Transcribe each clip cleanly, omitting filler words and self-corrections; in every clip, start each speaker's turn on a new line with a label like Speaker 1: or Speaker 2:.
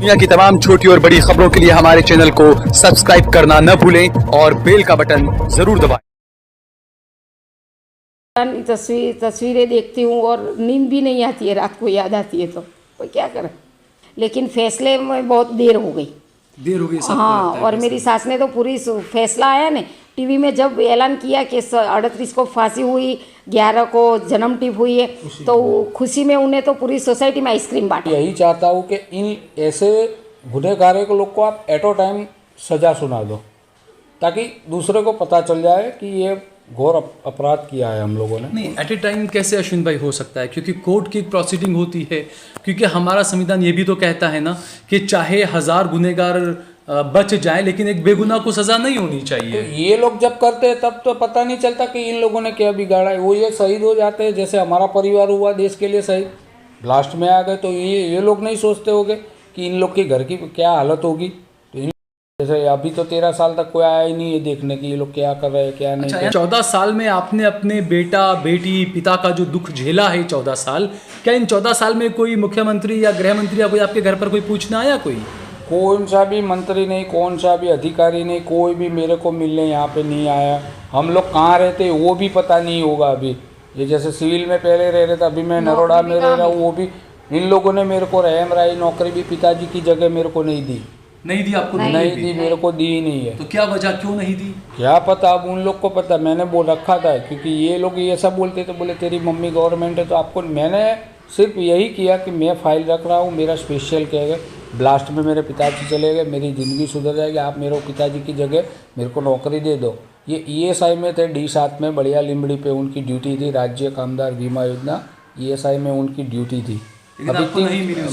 Speaker 1: दुनिया की तमाम छोटी और बड़ी खबरों के लिए हमारे चैनल को सब्सक्राइब करना न भूलें और बेल का बटन जरूर दबाएं।
Speaker 2: तस्वीरें देखती हूँ और नींद भी नहीं आती है, रात को याद आती है तो क्या करें। लेकिन फैसले में बहुत देर हो गई। हाँ, और मेरी सास ने तो पूरी फैसला आया ने टीवी में जब ऐलान किया कि 38 को फांसी हुई, 11 को जन्म टिप हुई है, तो खुशी में उन्हें तो पूरी सोसाइटी में आइसक्रीम बांटा।
Speaker 3: यही चाहता हूँ कि इन ऐसे गुनहगारों को लोग को आप एट अ टाइम सज़ा सुना दो, ताकि दूसरे को पता चल जाए कि ये घोर अपराध किया है हम लोगों ने।
Speaker 4: नहीं, एट ए टाइम कैसे अश्विन भाई हो सकता है, क्योंकि कोर्ट की एक प्रोसीडिंग होती है। क्योंकि हमारा संविधान ये भी तो कहता है ना कि चाहे 1000 गुनहगार बच जाए लेकिन एक बेगुनाह को सजा नहीं होनी चाहिए।
Speaker 3: तो ये लोग जब करते हैं तब तो पता नहीं चलता कि इन लोगों ने क्या बिगाड़ा है। वो ये शहीद हो जाते हैं, जैसे हमारा परिवार हुआ देश के लिए शहीद, ब्लास्ट में आ गए, तो ये लोग नहीं सोचते होंगे कि इन लोग के घर की क्या हालत होगी। तो इन जैसे अभी तो 13 साल तक कोई आया ही नहीं है देखने की ये लोग क्या कर रहे हैं क्या नहीं।
Speaker 4: अच्छा, 14 साल में आपने अपने बेटा बेटी पिता का जो दुख झेला है 14 साल, क्या इन 14 साल में कोई मुख्यमंत्री या गृह मंत्री या कोई आपके घर पर कोई पूछने आया?
Speaker 3: कौन सा भी मंत्री नहीं, कौन सा भी अधिकारी नहीं, कोई भी मेरे को मिलने यहाँ पे नहीं आया। हम लोग कहाँ रहते वो भी पता नहीं होगा। अभी ये जैसे सिविल में पहले रह रहे थे, अभी मैं नरोड़ा में रह रहा हूँ, वो भी इन लोगों ने मेरे को रहम राई नौकरी भी पिताजी की जगह मेरे को नहीं दी।
Speaker 4: नहीं दी आपको?
Speaker 3: नहीं दी, मेरे को दी ही नहीं है।
Speaker 4: तो क्या वजह, क्यों नहीं दी?
Speaker 3: क्या पता, अब उन लोग को पता। मैंने बोल रखा था, क्योंकि ये लोग ये सब बोलते थे, बोले तेरी मम्मी गवर्नमेंट है तो आपको। मैंने सिर्फ यही किया कि मैं फाइल रख रहा हूँ, मेरा स्पेशल क्या है, ब्लास्ट में मेरे पिताजी चले गए, मेरी ज़िंदगी सुधर जाएगी, आप मेरे पिताजी की जगह मेरे को नौकरी दे दो। ये ESI में थे, D7 में बढ़िया लिमड़ी पे उनकी ड्यूटी थी, राज्य कामदार बीमा योजना ESI में उनकी ड्यूटी थी। अभी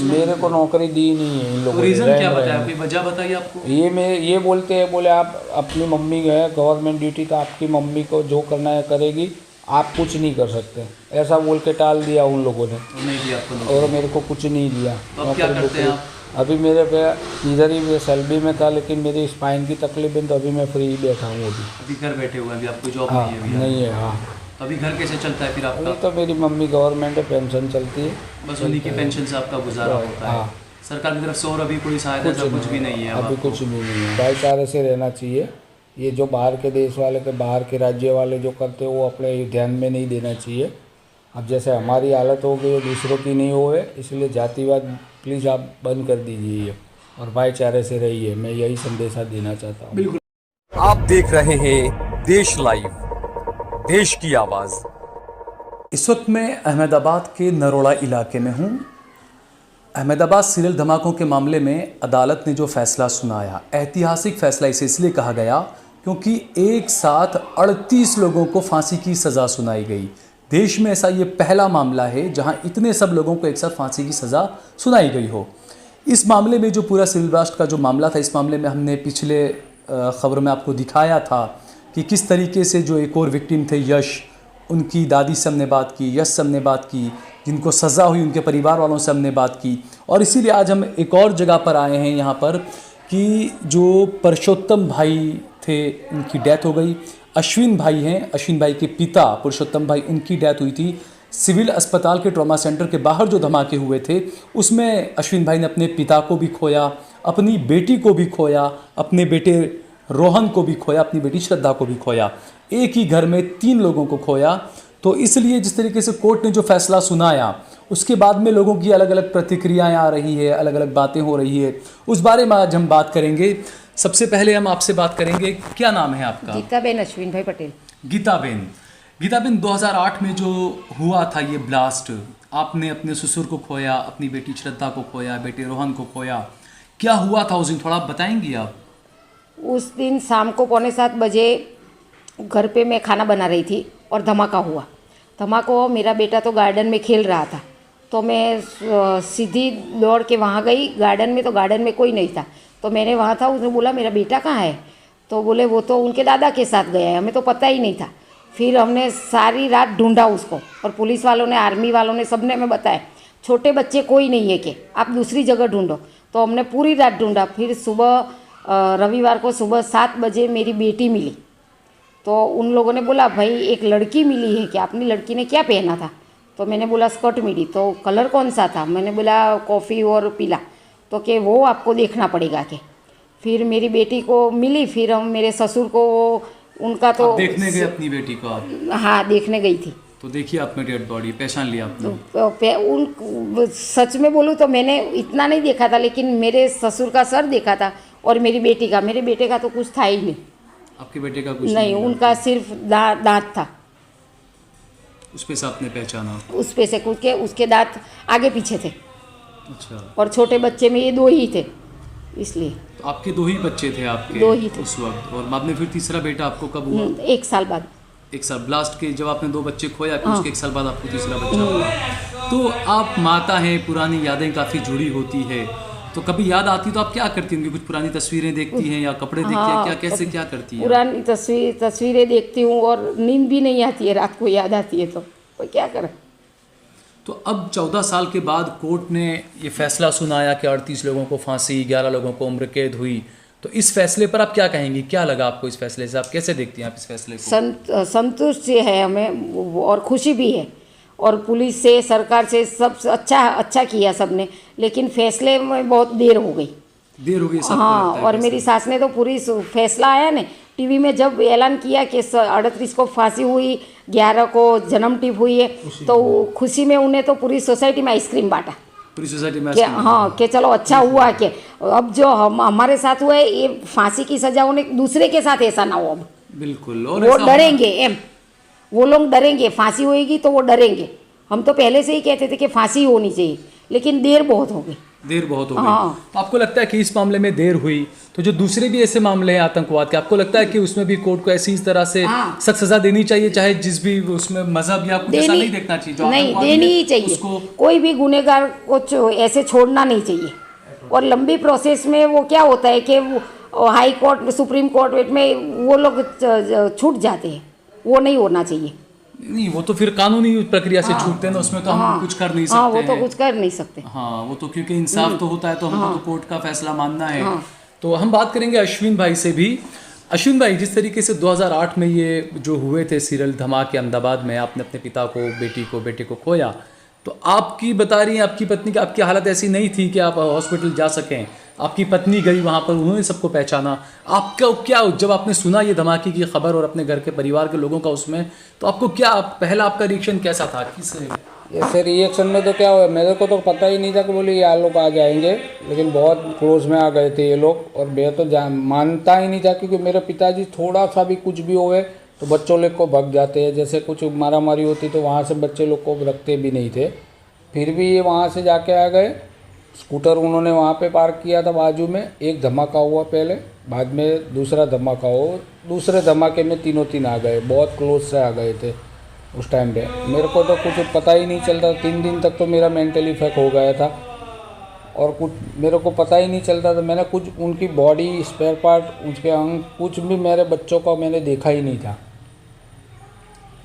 Speaker 3: मेरे को नौकरी दी नहीं है इन लोगों ने।
Speaker 4: रीजन क्या बताया, कोई वजह बताइए आपको?
Speaker 3: ये बोलते हैं, बोले आप अपनी मम्मी है गवर्नमेंट ड्यूटी, तो आपकी मम्मी को जो करना है करेगी, आप कुछ नहीं कर सकते, ऐसा बोल के टाल दिया उन लोगों ने।
Speaker 4: नहीं दिया आपको?
Speaker 3: और मेरे को कुछ नहीं दिया।
Speaker 4: तो अब क्या करते हैं आप?
Speaker 3: अभी मेरे पे इधर ही मैं सैलरी में था, लेकिन मेरी स्पाइन की तकलीफ है तो अभी मैं फ्री बैठा हूँ।
Speaker 4: अभी घर बैठे हुए हैं, अभी आपको जॉब
Speaker 3: हाँ,
Speaker 4: नहीं है?
Speaker 3: नहीं है। हाँ,
Speaker 4: तो अभी घर कैसे चलता है फिर आपका?
Speaker 3: तो मेरी मम्मी गवर्नमेंट है, पेंशन चलती है,
Speaker 4: बस उन्हीं की पेंशन से आपका गुजारा होता है। सरकार की तरफ से और अभी कोई सहायता कुछ भी नहीं है?
Speaker 3: अभी कुछ भी नहीं है। भाईचारे से रहना चाहिए। ये जो बाहर के देश वाले के, बाहर के राज्य वाले जो करते हैं वो अपने ध्यान में नहीं देना चाहिए। अब जैसे हमारी हालत हो गई है, दूसरों की नहीं हो है, इसलिए जातिवाद प्लीज़ आप बंद कर दीजिए और भाईचारे से रहिए। मैं यही संदेशा देना चाहता हूँ।
Speaker 1: बिल्कुल। आप देख रहे हैं देश लाइव, देश की आवाज़।
Speaker 4: इस वक्त मैं अहमदाबाद के नरोड़ा इलाके में हूँ। अहमदाबाद सीरियल धमाकों के मामले में अदालत ने जो फैसला सुनाया, ऐतिहासिक फैसला इसे इसलिए कहा गया क्योंकि एक साथ 38 लोगों को फांसी की सज़ा सुनाई गई। देश में ऐसा ये पहला मामला है जहां इतने सब लोगों को एक साथ फांसी की सज़ा सुनाई गई हो। इस मामले में जो पूरा सिविल ब्लास्ट का जो मामला था, इस मामले में हमने पिछले खबर में आपको दिखाया था कि किस तरीके से जो एक और विक्टिम थे यश, उनकी दादी से हमने बात की, यश से हमने बात की, जिनको सज़ा हुई उनके परिवार वालों से हमने बात की। और इसीलिए आज हम एक और जगह पर आए हैं यहाँ पर कि जो पुरुषोत्तम भाई थे उनकी डेथ हो गई। अश्विन भाई हैं, अश्विन भाई के पिता पुरुषोत्तम भाई, उनकी डेथ हुई थी सिविल अस्पताल के ट्रॉमा सेंटर के बाहर जो धमाके हुए थे उसमें। अश्विन भाई ने अपने पिता को भी खोया, अपनी बेटी को भी खोया, अपने बेटे रोहन को भी खोया, अपनी बेटी श्रद्धा को भी खोया। एक ही घर में 3 लोगों को खोया। तो इसलिए जिस तरीके से कोर्ट ने जो फैसला सुनाया उसके बाद में लोगों की अलग अलग प्रतिक्रियाएं आ रही है, अलग अलग बातें हो रही है, उस बारे में आज हम बात करेंगे। सबसे पहले हम आपसे बात करेंगे, क्या नाम है आपका?
Speaker 2: गीताबेन अश्विन भाई पटेल।
Speaker 4: गीताबेन, 2008 में जो हुआ था ये ब्लास्ट, आपने अपने ससुर को खोया, अपनी बेटी श्रद्धा को खोया, बेटे रोहन को खोया, क्या हुआ था उस दिन, थोड़ा बताएंगी आप?
Speaker 2: उस दिन शाम को 6:45 बजे घर पे मैं खाना बना रही थी और धमाका हुआ। धमाका, मेरा बेटा तो गार्डन में खेल रहा था, तो मैं सीधी दौड़ के वहाँ गई गार्डन में, तो गार्डन में कोई नहीं था। तो मैंने वहाँ था, उसने बोला मेरा बेटा कहाँ है, तो बोले वो तो उनके दादा के साथ गया है, हमें तो पता ही नहीं था। फिर हमने सारी रात ढूंढा उसको, और पुलिस वालों ने, आर्मी वालों ने, सबने हमें बताया छोटे बच्चे कोई नहीं है कि आप दूसरी जगह ढूंढो। तो हमने पूरी रात ढूंढा। फिर सुबह रविवार को सुबह 7 बजे मेरी बेटी मिली। तो उन लोगों ने बोला भाई एक लड़की मिली है, क्या अपनी लड़की ने क्या पहना था? तो मैंने बोला स्कर्ट मिली। तो कलर कौन सा था? मैंने बोला कॉफ़ी और पीला। तो कि वो आपको देखना पड़ेगा के। फिर मेरी बेटी को मिली, फिर हम मेरे ससुर को उनका तो
Speaker 4: आप देखने गए अपनी बेटी को आप?
Speaker 2: हाँ, देखने गई थी।
Speaker 4: तो देखिए आपने डेड बॉडी पहचान लिया आपने?
Speaker 2: उन सच में बोलूँ तो मैंने इतना नहीं देखा था, लेकिन मेरे ससुर का सर देखा था और मेरी बेटी का, मेरे बेटे का तो कुछ था ही नहीं।
Speaker 4: आपके बेटे का कुछ
Speaker 2: नहीं, उनका सिर्फ दांत था,
Speaker 4: उस पे से आपने पहचाना?
Speaker 2: उस पे से कुछ के उसके दांत आगे पीछे थे।
Speaker 4: अच्छा।
Speaker 2: और छोटे बच्चे में ये 2 ही थे, इसलिए।
Speaker 4: तो आपके 2 ही बच्चे थे आपके?
Speaker 2: 2 ही थे
Speaker 4: उस वक्त। और बाद में फिर तीसरा बेटा आपको कब हुआ?
Speaker 2: 1 साल बाद।
Speaker 4: 1 साल ब्लास्ट के जब आपने 2 बच्चे खोया, फिर उसके 1 साल बाद आपको तीसरा बच्चा हुआ। तो आप माता हैं, पुरानी यादें काफ़ी जुड़ी होती है, तो कभी याद आती तो आप क्या करती हैं? कुछ पुरानी तस्वीरें देखती हैं या कपड़े देखती हैं? क्या कैसे क्या करती हैं?
Speaker 2: पुरानी तस्वीरें देखती हूँ और नींद भी नहीं आती है, रात को याद आती है तो क्या करें।
Speaker 4: तो अब 14 साल के बाद कोर्ट ने ये फैसला सुनाया कि 38 लोगों को फांसी, 11 लोगों को उम्र कैद हुई, तो इस फैसले पर आप क्या कहेंगी? क्या लगा आपको इस फैसले से? आप कैसे देखती हैं आप इस फैसले को?
Speaker 2: संतुष्ट है हमें और खुशी भी है, और पुलिस से, सरकार से सब अच्छा किया सबने, लेकिन फैसले में बहुत देर हो गई।
Speaker 4: देर हो गई सबको?
Speaker 2: हाँ, और मेरी सास ने तो पूरी फैसला आया ना टीवी में, जब ऐलान किया कि 38 को फांसी हुई, 11 को जन्म टिप हुई है, तो खुशी में उन्हें तो पूरी सोसाइटी में आइसक्रीम बांटा,
Speaker 4: पूरी सोसाइटी में?
Speaker 2: हाँ, कि चलो अच्छा हुआ कि अब जो हमारे साथ हुआ है, ये फांसी की सजा होने दूसरे के साथ ऐसा ना हो। अब
Speaker 4: बिल्कुल। और
Speaker 2: वो डरेंगे, वो लोग डरेंगे, फांसी होएगी तो वो डरेंगे। हम तो पहले से ही कहते थे कि फांसी होनी चाहिए, लेकिन देर बहुत हो गई।
Speaker 4: देर बहुत हो गई।
Speaker 2: हाँ।
Speaker 4: तो आपको लगता है कि इस मामले में देर हुई, तो जो दूसरे भी ऐसे मामले हैं आतंकवाद के, आपको लगता है कि उसमें भी कोर्ट को ऐसी इस तरह से सख्त सजा देनी चाहिए, चाहे जिस भी उसमें मजहब या कुछ ऐसा नहीं देखना चाहिए? जो
Speaker 2: नहीं, देनी ही चाहिए। कोई भी गुनहगार को ऐसे छोड़ना नहीं चाहिए। और लंबी प्रोसेस में वो क्या होता है कि हाई कोर्ट, सुप्रीम कोर्ट में वो लोग छूट जाते हैं, वो नहीं होना चाहिए।
Speaker 4: नहीं, वो तो फिर कानूनी प्रक्रिया से छूटते हैं ना, उसमें तो हम कुछ कर नहीं सकते।
Speaker 2: हाँ, वो तो कुछ कर नहीं सकते।
Speaker 4: हाँ, वो तो क्योंकि इंसाफ तो होता है, तो हमको तो कोर्ट का फैसला मानना है। तो हम बात करेंगे अश्विन भाई से भी। अश्विन भाई, जिस तरीके से 2008 में ये जो हुए थे सीरियल धमाके अहमदाबाद में, आपने अपने पिता को, बेटे को खोया, तो आपकी बता रही हैं आपकी पत्नी की आपकी हालत ऐसी नहीं थी कि आप हॉस्पिटल जा सकें। आपकी पत्नी गई वहाँ पर, उन्होंने सबको पहचाना। आपका क्या, जब आपने सुना ये धमाके की खबर और अपने घर के परिवार के लोगों का उसमें, तो आपको क्या पहला आपका रिएक्शन कैसा था?
Speaker 3: ऐसे रिएक्शन में तो क्या हुआ, मेरे को तो पता ही नहीं था कि बोले ये लोग आ जाएंगे, लेकिन बहुत क्लोज में आ गए थे ये लोग, और मैं तो मानता ही नहीं था, क्योंकि मेरे पिताजी थोड़ा सा भी कुछ भी होवे तो बच्चों लोग को भग जाते हैं। जैसे कुछ मारा मारी होती तो वहाँ से बच्चे लोग को रखते भी नहीं थे। फिर भी ये वहाँ से जाके आ गए। स्कूटर उन्होंने वहाँ पे पार्क किया था बाजू में। एक धमाका हुआ पहले, बाद में दूसरा धमाका हुआ। दूसरे धमाके में तीन आ गए, बहुत क्लोज से आ गए थे उस टाइम पे। मेरे को तो कुछ पता ही नहीं चलता। 3 दिन तक तो मेरा मेंटली इफेक्ट हो गया था और कुछ मेरे को पता ही नहीं चलता था। मैंने कुछ उनकी बॉडी स्पेयर पार्ट, उसके अंग, कुछ भी मेरे बच्चों का मैंने देखा ही नहीं था।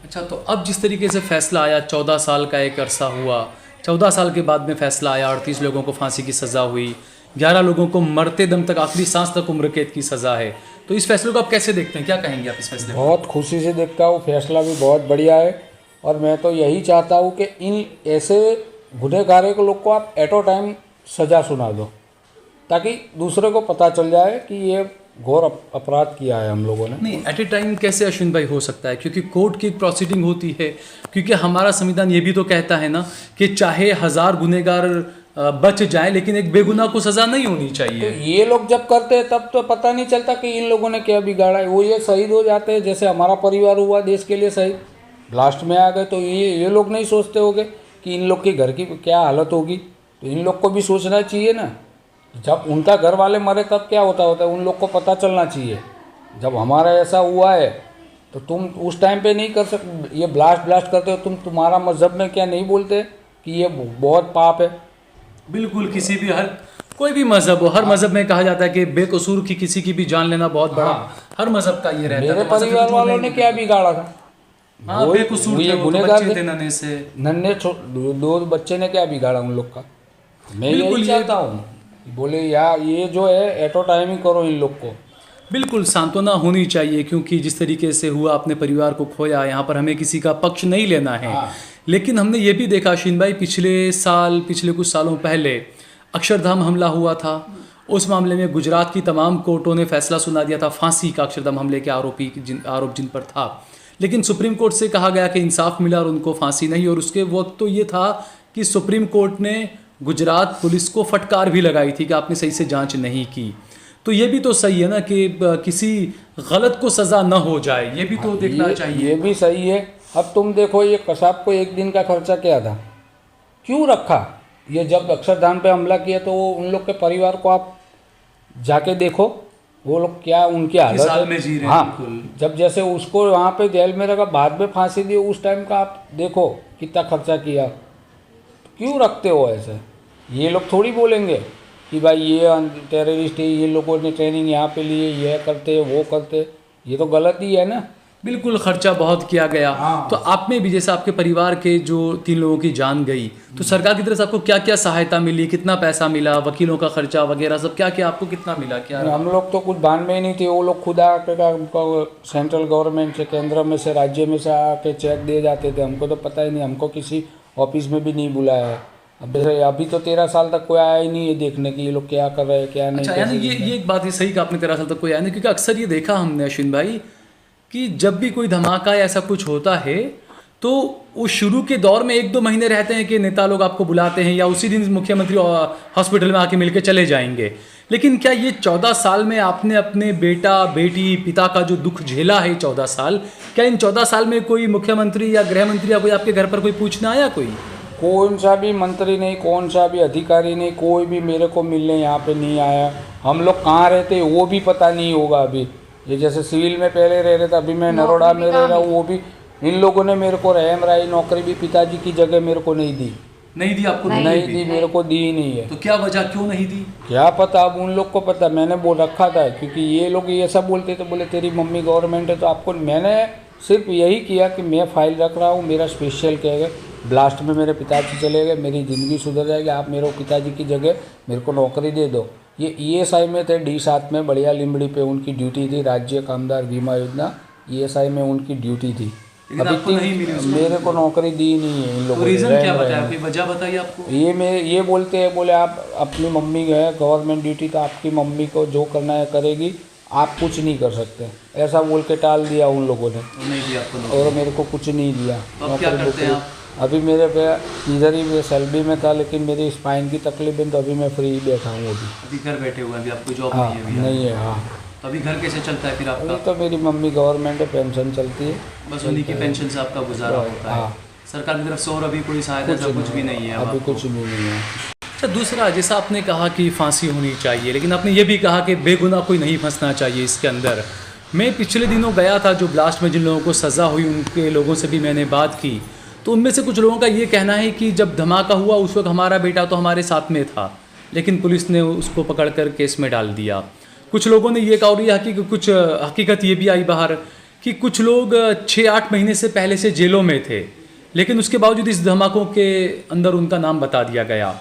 Speaker 4: अच्छा, तो अब जिस तरीके से फैसला आया, 14 साल का एक अरसा हुआ, 14 साल के बाद में फैसला आया, 38 लोगों को फांसी की सज़ा हुई, 11 लोगों को मरते दम तक, आखिरी सांस तक उम्र कैद की सज़ा है, तो इस फैसले को आप कैसे देखते हैं? क्या कहेंगे आप इस फैसले को?
Speaker 3: बहुत खुशी से देखता हूँ, फैसला भी बहुत बढ़िया है। और मैं तो यही चाहता हूँ कि इन ऐसे गुनहगारों को लोग को आप एट अ टाइम सज़ा सुना दो, ताकि दूसरे को पता चल जाए कि ये घोर अपराध किया है हम लोगों ने।
Speaker 4: नहीं, एट ए टाइम कैसे अश्विन भाई हो सकता है? क्योंकि कोर्ट की एक प्रोसीडिंग होती है, क्योंकि हमारा संविधान ये भी तो कहता है ना कि चाहे 1000 गुनहगार बच जाएं, लेकिन एक बेगुनाह को सज़ा नहीं होनी चाहिए।
Speaker 3: तो ये लोग जब करते हैं तब तो पता नहीं चलता कि इन लोगों ने क्या बिगाड़ा है। वो ये शहीद हो जाते हैं, जैसे हमारा परिवार हुआ देश के लिए शहीद, लास्ट में आ गए। तो ये लोग नहीं सोचते होंगे कि इन लोग के घर की क्या हालत होगी? तो इन लोग को भी सोचना चाहिए ना। जब उनका घर वाले मरे तब क्या होता है, उन लोग को पता चलना चाहिए। जब हमारा ऐसा हुआ है तो तुम उस टाइम पे नहीं कर सकते, ये ब्लास्ट करते हो तुम। तुम्हारा मजहब में क्या नहीं बोलते कि ये बहुत पाप है?
Speaker 4: बिल्कुल, किसी भी कोई भी मजहब हो, हर मजहब में कहा जाता है कि बेकसूर की किसी की भी जान लेना बहुत बड़ा, हर मजहब का ये रहता है।
Speaker 3: मेरे परिवार वालों ने क्या बिगाड़ा था?
Speaker 4: बेकसूर थे, गुनहगार थे,
Speaker 3: नन्हे 2 बच्चे ने क्या बिगाड़ा उन लोग का? मैं यही चाहता हूँ, बोले यार ये जो है एट अ टाइम ही करो इन लोग को।
Speaker 4: बिल्कुल सांत्वना होनी चाहिए, क्योंकि जिस तरीके से हुआ, अपने परिवार को खोया, यहाँ पर हमें किसी का पक्ष नहीं लेना है। लेकिन हमने ये भी देखा अश्विन भाई, पिछले कुछ सालों पहले अक्षरधाम हमला हुआ था, उस मामले में गुजरात की तमाम कोर्टों ने फैसला सुना दिया था फांसी का अक्षरधाम हमले के आरोप जिन पर था। लेकिन सुप्रीम कोर्ट से कहा गया कि इंसाफ मिला और उनको फांसी नहीं। और उसके वक्त तो ये था कि सुप्रीम कोर्ट ने गुजरात पुलिस को फटकार भी लगाई थी कि आपने सही से जांच नहीं की। तो ये भी तो सही है ना कि किसी गलत को सज़ा न हो जाए, ये भी तो देखना चाहिए।
Speaker 3: ये भी सही है। अब तुम देखो, ये कसाब को एक दिन का खर्चा क्या था, क्यों रखा? ये जब अक्षरधाम पे हमला किया तो वो उन लोग के परिवार को आप जाके देखो, वो लोग क्या उनकी हालत
Speaker 4: हाल में जी रहे हैं।
Speaker 3: हाँ, जब जैसे उसको वहाँ पे जेल में रखा, बाद में फांसी दी, उस टाइम का आप देखो कितना खर्चा किया। क्यों रखते हो ऐसे? ये लोग थोड़ी बोलेंगे कि भाई ये टेररिस्ट है, ये लोगों ने ट्रेनिंग यहाँ पे लिए, ये करते वो करते। ये तो गलत ही है ना।
Speaker 4: बिल्कुल, खर्चा बहुत किया गया। तो आप में भी, जैसे आपके परिवार के जो 3 लोगों की जान गई, तो सरकार की तरफ से आपको क्या क्या सहायता मिली, कितना पैसा मिला, वकीलों का खर्चा वगैरह सब क्या क्या आपको कितना मिला? क्या
Speaker 3: हम लोग तो कुछ बांध में ही नहीं थे, वो लोग खुद आके सेंट्रल गवर्नमेंट से, केंद्र में से, राज्य में से आके चेक दिए जाते थे। हमको तो पता ही नहीं, हमको किसी ऑफिस में भी नहीं बुलाया है। अभी तो 13 साल तक कोई आया ही नहीं है देखने की ये लोग क्या कर रहे हैं क्या नहीं।
Speaker 4: अच्छा, यानी ये एक बात ये सही कि आपने 13 साल तक कोई आया नहीं, क्योंकि अक्सर ये देखा हमने अश्विन भाई कि जब भी कोई धमाका या ऐसा कुछ होता है तो वो शुरू के दौर में 1-2 महीने रहते हैं कि नेता लोग आपको बुलाते हैं या उसी दिन मुख्यमंत्री हॉस्पिटल में आके मिलके चले जाएंगे। लेकिन क्या ये 14 साल में आपने अपने बेटा बेटी पिता का जो दुख झेला है 14 साल, क्या इन 14 साल में कोई मुख्यमंत्री या गृह मंत्री या कोई आपके घर पर कोई पूछने आया?
Speaker 3: कौन सा भी मंत्री नहीं, कौन सा भी अधिकारी नहीं, कोई भी मेरे को मिलने यहाँ पे नहीं आया। हम लोग कहाँ रहते वो भी पता नहीं होगा। अभी ये जैसे सिविल में पहले रह रहे थे, अभी मैं नरोड़ा में रह रहा हूँ, वो भी इन लोगों ने मेरे को रहम राई नौकरी भी पिताजी की जगह मेरे को नहीं दी।
Speaker 4: नहीं दी आपको?
Speaker 3: नहीं दी, मेरे को दी ही नहीं है।
Speaker 4: तो क्या वजह, क्यों नहीं दी?
Speaker 3: क्या पता, अब उन लोग को पता। मैंने बोल रखा था, क्योंकि ये लोग ये सब बोलते थे, बोले तेरी मम्मी गवर्नमेंट है तो आपको। मैंने सिर्फ यही किया कि मैं फाइल रख रहा हूँ, मेरा स्पेशल कहेगा ब्लास्ट में मेरे पिताजी चले गए, मेरी ज़िंदगी सुधर जाएगी, आप मेरे पिताजी की जगह मेरे को नौकरी दे दो। ये ESI में थे, D7 में, बढ़िया लिमड़ी पे उनकी ड्यूटी थी, राज्य कामदार बीमा योजना ESI में उनकी ड्यूटी थी। अभी मेरे को नौकरी दी नहीं है इन लोगों ने।
Speaker 4: रीज़न क्या बताया, कोई वजह बताइए आपको?
Speaker 3: ये बोलते हैं, बोले आप अपनी मम्मी है गवर्नमेंट ड्यूटी, तो आपकी मम्मी को जो करना है करेगी, आप कुछ नहीं कर सकते, ऐसा बोल के टाल दिया उन लोगों ने।
Speaker 4: नहीं दिया आपको?
Speaker 3: और मेरे को कुछ नहीं दिया।
Speaker 4: क्या करते हैं आप?
Speaker 3: अभी मेरे पे इधर ही सैलरी में था, लेकिन मेरी स्पाइन की तकलीफ है तो अभी मैं फ्री बैठा हूँ।
Speaker 4: अभी घर बैठे हुए हैं, अभी आपको जॉब
Speaker 3: हाँ,
Speaker 4: नहीं है?
Speaker 3: नहीं है। हाँ,
Speaker 4: तो अभी घर कैसे चलता है फिर आपका?
Speaker 3: अभी तो मेरी मम्मी गवर्नमेंट है, पेंशन चलती है,
Speaker 4: बस उन्हीं की पेंशन से आपका गुजारा होता है?
Speaker 3: हाँ।
Speaker 4: सरकार की तरफ से और अभी कोई सहायता ऐसा कुछ भी नहीं है?
Speaker 3: अभी कुछ भी नहीं है।
Speaker 4: अच्छा, दूसरा, जैसा आपने कहा कि फांसी होनी चाहिए, लेकिन आपने ये भी कहा कि बेगुनाह कोई नहीं फंसना चाहिए इसके अंदर। मैं पिछले दिनों गया था, जो ब्लास्ट में जिन लोगों को सज़ा हुई उनके लोगों से भी मैंने बात की, तो उनमें से कुछ लोगों का ये कहना है कि जब धमाका हुआ उस वक्त हमारा बेटा तो हमारे साथ में था, लेकिन पुलिस ने उसको पकड़कर केस में डाल दिया। कुछ लोगों ने ये कहा, और ये कुछ हकीकत ये भी आई बाहर कि कुछ लोग 6-8 महीने से पहले से जेलों में थे, लेकिन उसके बावजूद इस धमाकों के अंदर उनका नाम बता दिया गया।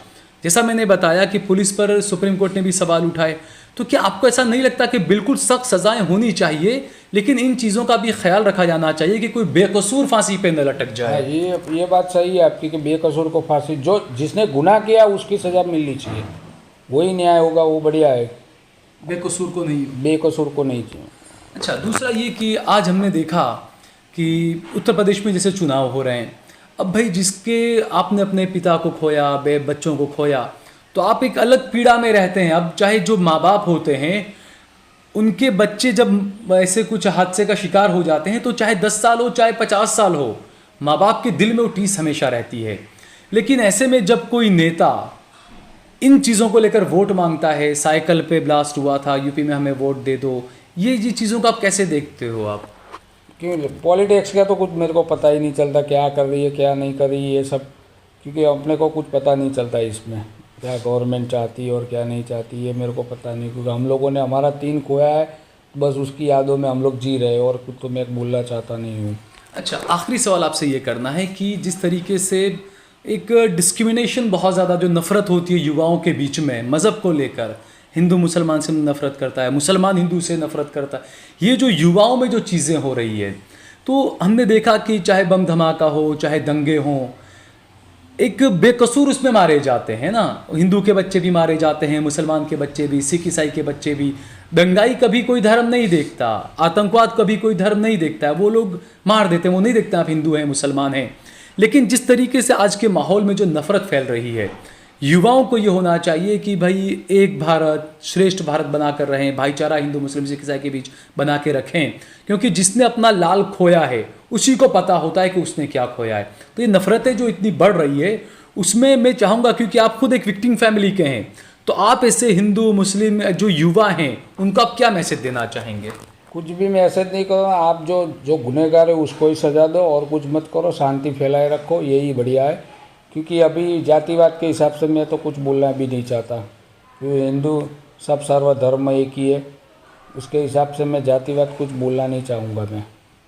Speaker 4: जैसा मैंने बताया कि पुलिस पर सुप्रीम कोर्ट ने भी सवाल उठाए, तो क्या आपको ऐसा नहीं लगता कि बिल्कुल सख्त सज़ाएं होनी चाहिए, लेकिन इन चीज़ों का भी ख्याल रखा जाना चाहिए कि कोई बेकसूर फांसी पे न लटक जाए?
Speaker 3: ये बात सही है आपकी कि बेकसूर को फांसी, जो जिसने गुनाह किया उसकी सज़ा मिलनी चाहिए, वही न्याय होगा, वो बढ़िया है।
Speaker 4: बेकसूर को नहीं?
Speaker 3: बेकसूर को नहीं चाहिए।
Speaker 4: अच्छा, दूसरा ये कि आज हमने देखा कि उत्तर प्रदेश में जैसे चुनाव हो रहे हैं, अब भाई जिसके आपने अपने पिता को खोया, बच्चों को खोया, तो आप एक अलग पीड़ा में रहते हैं। अब चाहे जो माँ बाप होते हैं, उनके बच्चे जब ऐसे कुछ हादसे का शिकार हो जाते हैं, तो चाहे 10 साल हो चाहे 50 साल हो, माँ बाप के दिल में वो टीस हमेशा रहती है। लेकिन ऐसे में जब कोई नेता इन चीज़ों को लेकर वोट मांगता है, साइकिल पे ब्लास्ट हुआ था, यूपी में हमें वोट दे दो, ये चीज़ों को आप कैसे देखते हो आप?
Speaker 3: क्यों, पॉलिटिक्स का तो कुछ मेरे को पता ही नहीं चलता, क्या कर रही है क्या नहीं कर रही है ये सब, क्योंकि अपने को कुछ पता नहीं चलता इसमें, क्या गवर्नमेंट चाहती है और क्या नहीं चाहती है मेरे को पता नहीं, क्योंकि हम लोगों ने हमारा 3 खोया है, बस उसकी यादों में हम लोग जी रहे हैं, और कुछ तो मैं बोलना चाहता नहीं हूँ।
Speaker 4: अच्छा, आखिरी सवाल आपसे ये करना है कि जिस तरीके से एक डिस्क्रिमिनेशन बहुत ज़्यादा, जो नफ़रत होती है युवाओं के बीच में मज़हब को लेकर, हिंदू मुसलमान से नफ़रत करता है, मुसलमान हिंदू से नफ़रत करता है, ये जो युवाओं में जो चीज़ें हो रही है, तो हमने देखा कि चाहे बम धमाका हो, चाहे दंगे हों, एक बेकसूर उसमें मारे जाते हैं ना। हिंदू के बच्चे भी मारे जाते हैं, मुसलमान के बच्चे भी, सिख ईसाई के बच्चे भी। दंगाई कभी कोई धर्म नहीं देखता, आतंकवाद कभी कोई धर्म नहीं देखता है, वो लोग मार देते हैं, वो नहीं देखते आप हिंदू हैं मुसलमान हैं। लेकिन जिस तरीके से आज के माहौल में जो नफरत फैल रही है, युवाओं को ये होना चाहिए कि भाई एक भारत श्रेष्ठ भारत बना कर रहें, भाईचारा हिंदू मुस्लिम सिख ईसाई के बीच बना के रखें, क्योंकि जिसने अपना लाल खोया है उसी को पता होता है कि उसने क्या खोया है। तो ये नफरतें जो इतनी बढ़ रही है उसमें मैं चाहूँगा, क्योंकि आप खुद एक विक्टिम फैमिली के हैं, तो आप ऐसे हिंदू मुस्लिम जो युवा हैं उनको आप क्या मैसेज देना चाहेंगे?
Speaker 3: कुछ भी मैसेज नहीं करो, आप जो गुनहगार है उसको ही सजा दो और कुछ मत करो, शांति फैलाए रखो, यही बढ़िया है। क्योंकि अभी जातिवाद के हिसाब से मैं तो कुछ बोलना भी नहीं चाहता, क्योंकि हिंदू सब सर्वधर्म एक ही है, उसके हिसाब से मैं जातिवाद कुछ बोलना नहीं चाहूँगा मैं।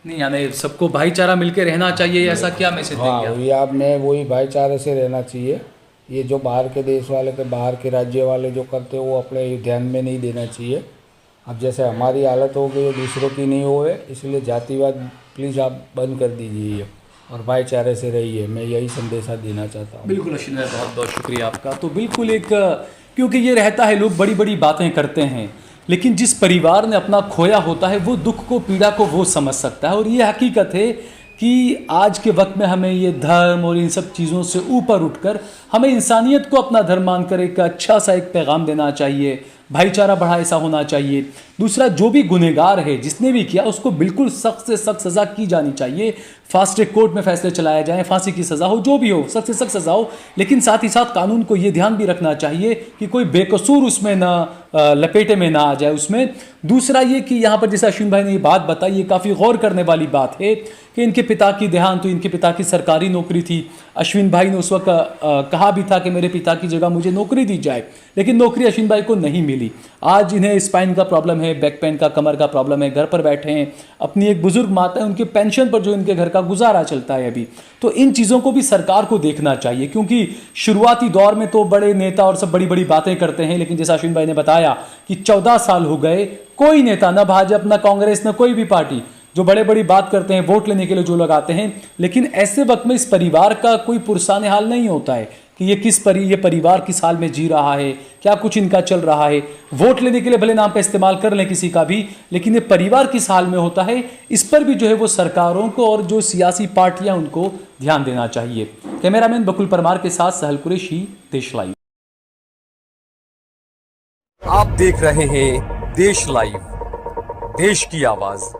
Speaker 4: नहीं, यानी सबको भाईचारा मिलकर रहना चाहिए, ऐसा क्या मैसेज देंगे
Speaker 3: हाँ,
Speaker 4: आप?
Speaker 3: ये आप मैं वही भाईचारे से रहना चाहिए। ये जो बाहर के देश वाले के बाहर के राज्य वाले जो करते हैं वो अपने ध्यान में नहीं देना चाहिए। अब जैसे हमारी हालत हो गई है दूसरों की नहीं हो है, इसलिए जातिवाद प्लीज़ आप बंद कर दीजिए और भाईचारे से रहिए, मैं यही संदेशा देना चाहता हूँ।
Speaker 4: बिल्कुल अश्विन भाई, बहुत बहुत शुक्रिया आपका। तो बिल्कुल एक, क्योंकि ये रहता है लोग बड़ी बड़ी बातें करते हैं, लेकिन जिस परिवार ने अपना खोया होता है वो दुख को पीड़ा को वो समझ सकता है। और ये हकीकत है कि आज के वक्त में हमें ये धर्म और इन सब चीज़ों से ऊपर उठकर हमें इंसानियत को अपना धर्म मानकर एक अच्छा सा एक पैगाम देना चाहिए, भाईचारा बढ़ा ऐसा होना चाहिए। दूसरा, जो भी गुनहगार है जिसने भी किया उसको बिल्कुल सख्त से सख्त सज़ा की जानी चाहिए। फास्ट ट्रैक कोर्ट में फैसले चलाए जाएं, फांसी की सज़ा हो, जो भी हो सख्त से सख्त सज़ा हो। लेकिन साथ ही साथ कानून को ये ध्यान भी रखना चाहिए कि कोई बेकसूर उसमें ना लपेटे में ना आ जाए उसमें। दूसरा ये कि यहाँ पर जैसे अश्विन भाई ने ये बात बताई, ये काफ़ी गौर करने वाली बात है कि इनके पिता की देहांत तो इनके पिता की सरकारी नौकरी थी। अश्विन भाई ने उस वक्त कहा भी था कि मेरे पिता की जगह मुझे नौकरी दी जाए, लेकिन नौकरी अश्विन भाई को नहीं मिली। आज इन्हें स्पाइन का प्रॉब्लम है, बैक पेन का, कमर का प्रॉब्लम है, घर पर बैठे हैं। अपनी एक बुजुर्ग माता है, उनके पेंशन पर जो इनके घर का गुजारा चलता है अभी। तो इन चीज़ों को भी सरकार को देखना चाहिए, क्योंकि शुरुआती दौर में तो बड़े नेता और सब बड़ी बड़ी बातें करते हैं, लेकिन जैसा अश्विन भाई ने बताया कि 14 साल हो गए, कोई नेता, ना भाजपा, ना कांग्रेस, ना कोई भी पार्टी जो बड़े बड़ी बात करते हैं, वोट लेने के लिए जो लगाते हैं, लेकिन ऐसे वक्त में इस परिवार का कोई पुरसाने हाल नहीं होता है कि ये परिवार किस हाल में जी रहा है, क्या कुछ इनका चल रहा है। वोट लेने के लिए भले नाम का इस्तेमाल कर लें किसी का भी, लेकिन ये परिवार किस हाल में होता है, इस पर भी जो है वो सरकारों को और जो सियासी पार्टियां उनको ध्यान देना चाहिए। कैमरामैन बकुल परमार के साथ सहल कुरैशी, देश लाइव।
Speaker 1: आप देख रहे हैं देश लाइव, देश की आवाज।